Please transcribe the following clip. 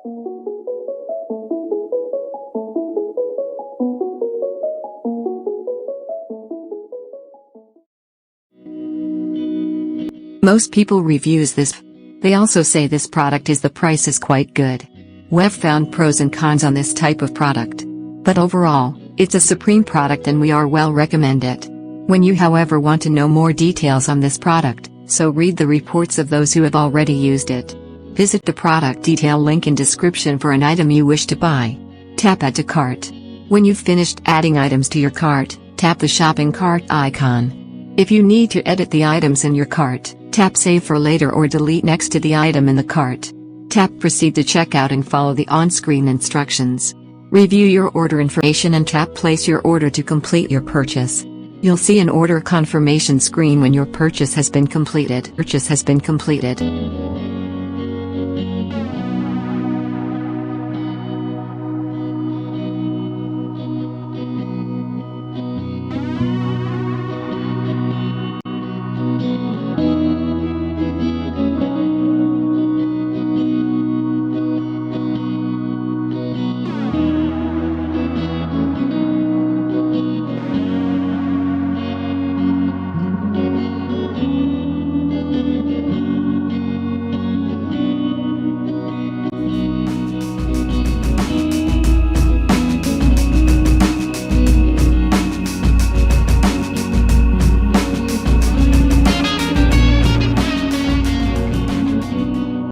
Most people reviews this. They also say this product the price is quite good. We've found pros and cons on this type of product. But overall, it's a supreme product and we are well recommend it. When you however want to know more details on this product, so read the reports of those who have already used it. Visit the product detail link in description for an item you wish to buy. Tap Add to Cart. When you've finished adding items to your cart, tap the shopping cart icon. If you need to edit the items in your cart, tap Save for later or delete next to the item in the cart. Tap Proceed to checkout and follow the on-screen instructions. Review your order information and tap Place your order to complete your purchase. You'll see an order confirmation screen when your purchase has been completed.